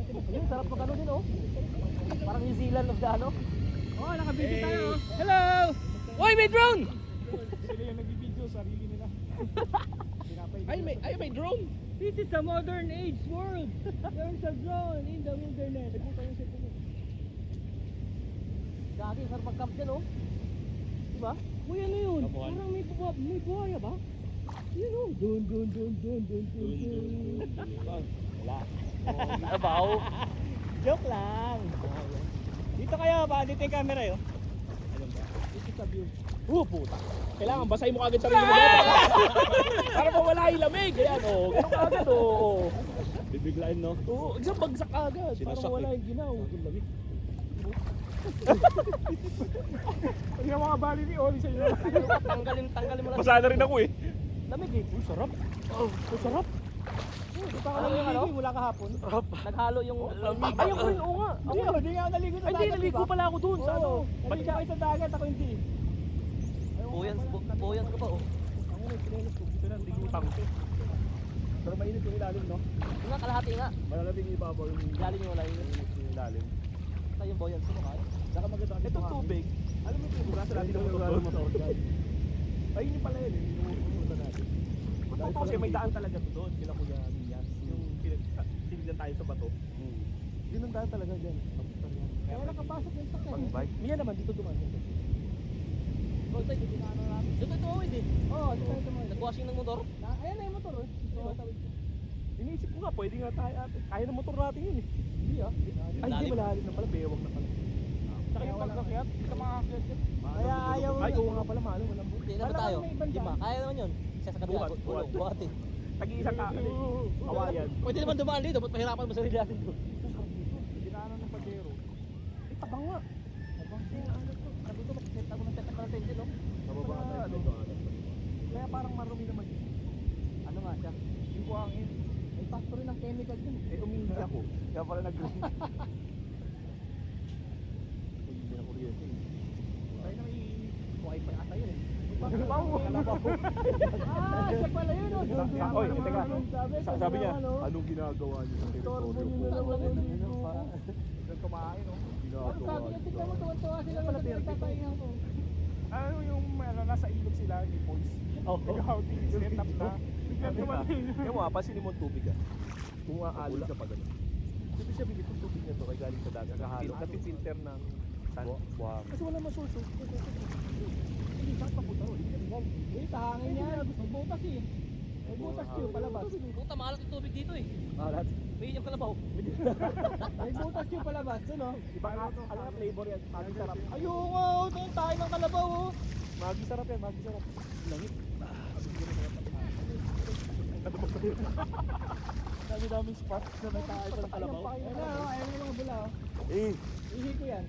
Ayun, sarap mag ano din oh. Parang New Zealand of the ano. Oh, nakabidyo tayo. Hello! Oy, may drone! Sila yung nagbibidyo, sarili nila. May drone! This is a modern age world. There's a drone in the wilderness. Gagi, sarap mag-camp dyan oh. Diba? Uy, ano yun? Kabuhan. Parang may buhaya ba? Yun oh. Dun. Wala. Abaw. Joke lang. Dito kayo ba? Dito yung camera yun. Dito sa view. Puta. Kailangan basahin mo agad sarili mo. Para mawala yung lamig. Ayan oh. Ganun ka agad oh. Bibiglain, no? Oo, isang bagsak agad. Para Sinasak mawala eh. yung ginaw. Ang lamig. Pag yung mga bali ni Oli sa inyo. Tanggalin mo lang. Basa na rin ako eh. Lamig eh. Uy, sarap. Oh, sarap. Di pa ka lang ano? Mula kahapon. Naghalo yung lamig. Ay, ako rin, oo nga. Hindi nga ako naligo sa Ay, dagat. hindi, naligo pala ako dun sa ano. Naligo kayo sa dagat, ako hindi. Buoyan ka ba oh? Ako may pinelos ko. Ito lang, ligutan ko. Pero mainit yung ilalim, no? Yung nga, kalahati nga. Malalabing yung ibabaw yung Ilalim yung lalim. yung ilalim. Ito yung buoyan ko kaya. Saka maganda kasi Itong tubig. Alam mo yung tubig, nasa natin yung motor dyan. Ayun yung pala yun, yung pupunta natin. Totoo kasi may daan talaga to doon. Kila Kuya Nias. Yung tinignan tayo sa bato. Yun ang daan talaga dyan. Kaya nakapasok yung sakyan. Pag-bike. Miya naman dito dumaan. Oh, ito yung dinaanan natin. Dito ito hindi. Oo, dito tayo tumayo. Nag-washing ng motor. Ayan na yung motor eh. Iniisip ko nga, pwede nga tayo ate. Kaya ng motor natin yun eh. Hindi ah. Ay, hindi malalim na pala, bewang na pala. Saka yung pagkakyat, sa mga akyat yun. Kaya ayaw Ay, oo nga pala, mahalo, walang buti. Hindi na ba Wala tayo? kami ibang Lima. daan. Kaya naman yun. Isa sa kabila. Buhat. Buhat eh. Tag-iisa ka, kawayan. Pwede naman dumaan dito. Ba't mahirapan mo sarili natin doon? Dinaanan ng pagkero. Ay, tabang nga. Tabang. Sabi ko, mag-set ako ng setup natin din, no? Mababa tayo dito. Kaya parang marumi naman yun. Ano nga siya? Yung buhangin. May factory ng chemical yun. Eh, umihingi ako. Kaya pala nag-green. Hindi na kuryente. Tayo na Buhay pa ata yun eh. Kalabaw. Siya pala yun. Oy, teka. Sabi niya, ano? anong ginagawa niyo sa Torbo teritoryo nyo ko? na naman Ano, dito. Doon kumain, no? Ano Ginagawa sabi niya, niyo. tignan mo, tuwan-tuwa sila sa pinagtataingan ko. Ano yung nasa ilog sila, ni Poise. Oo. Nag-outing, set up na. Bigyan naman Kaya mo, pansinin mo ang tubig ah. Kung aalog siya pa gano'n. Ibig sabihin itong tubig niya to ay galing sa dagat. Nakahalo. Napipilter ng buhang. Kasi wala masuso. Hindi, saan papunta ro? Eh, tahangin yan. May butas eh. May butas yun, palabas. Puta, maalat yung tubig dito eh. Alat. May inyong kalabaw. May butas yung palabas. Doon oh. Ibang ano na flavor yan. Magi sarap. Ayun nga oh, doon tayo ng kalabaw oh. Magi sarap yan, magi sarap. Langit. Dami-daming spot na may tayo sa kalabaw. Ayun na oh, ayun yung mga bula oh. Eh, Ihi ko yan.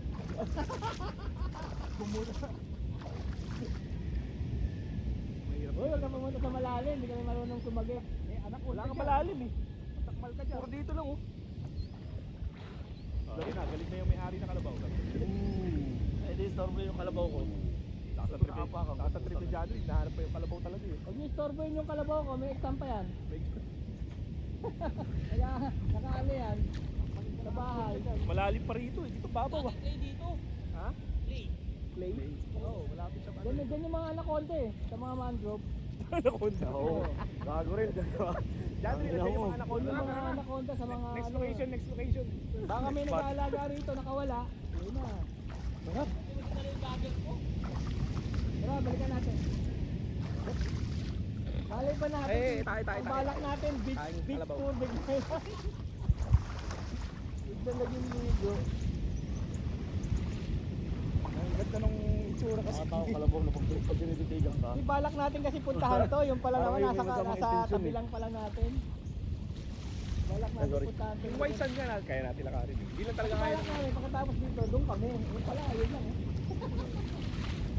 Uy, huwag ka pumunta sa malalim. Hindi kami marunong sumagip. Eh, anak ko. wala kang malalim eh. Takmal ka dyan. Puro dito lang oh. Galing na, galing na yung may-ari na kalabaw. Eh, di storbo yung kalabaw ko. Sa trip ni Jano, hinahanap pa yung kalabaw talaga eh. Huwag niyo istorbohin yung kalabaw ko. May exam pa yan. Kaya, nakaano yan. Sa bahay. Malalim pa rito eh. Dito babaw ah. Clay dito. Ha? Clay. Clay? Oo, malapit sa Diyan yung mga anaconda eh. Sa mga mangrove. Anaconda. Oo. Bago rin. Diyan rin natin yung mga anaconda. Yung mga anaconda sa mga Next ano. location, next location. Baka may nag-aalaga rito, nakawala. Ayun na. Sarap. Tara, balikan natin. Malay pa natin. Eh, tayo. Ang balak natin, beach Kalabaw. tour, big night. Bigla naging ligo. Ang ganda nung itsura kasi. Mga tao kalabaw na pag dinititigan ka. Di balak natin kasi puntahan to, yung pala naman Parang nasa, yung masama nasa intention tabi eh. lang pala natin. Balak natin Sorry. puntahan to. Yung white sand nga na, kaya natin lakarin. Hindi lang talaga kaya. Balak namin, pagkatapos dito, doon kami. Yung pala, ayun lang eh.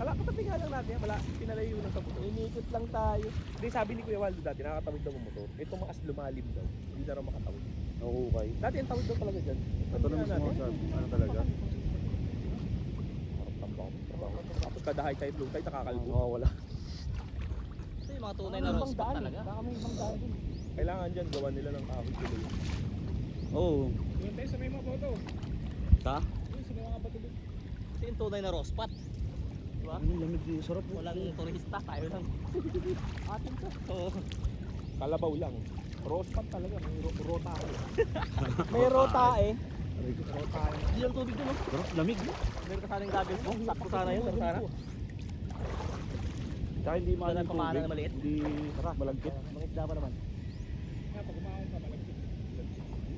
Wala, katabi nga lang natin. Wala, pinalayo lang sa motor. Inikot lang tayo. Hindi, sabi ni Kuya Waldo dati, nakakatawid daw ang motor. Ito mas lumalim daw. Hindi na raw makatawid. Oo, okay. Dati ang tawid daw talaga dyan. Ito na mismo sa ano talaga. Tapos kada high tide, low tide, nakakalbo. Oo, wala. Ito yung mga tunay na road spot talaga. Baka may ibang daan din. Kailangan dyan, gawa nila ng kahoy tuloy. Oo. Doon tayo sa may mga photo. Ta? Doon sa may mga bato doon. Ito yung tunay na raw spot. Diba? Ano lamig dito, sarap. Walang turista, tayo lang. Atin to. Oo. Kalabaw lang. Rospat talaga, may rota ako. May rota eh. Rota. Hindi lang tubig dun, oh. Sarap, lamig. Meron ka sanang goggles mo. Sakto sana yun, sana. Tsaka hindi mahal Wala yung pamana tubig. na maliit. Hindi malagkit. Mga isda pa naman. Kaya pag umahon ka malagkit.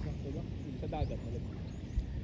Sakto lang. Sa dagat, malagkit.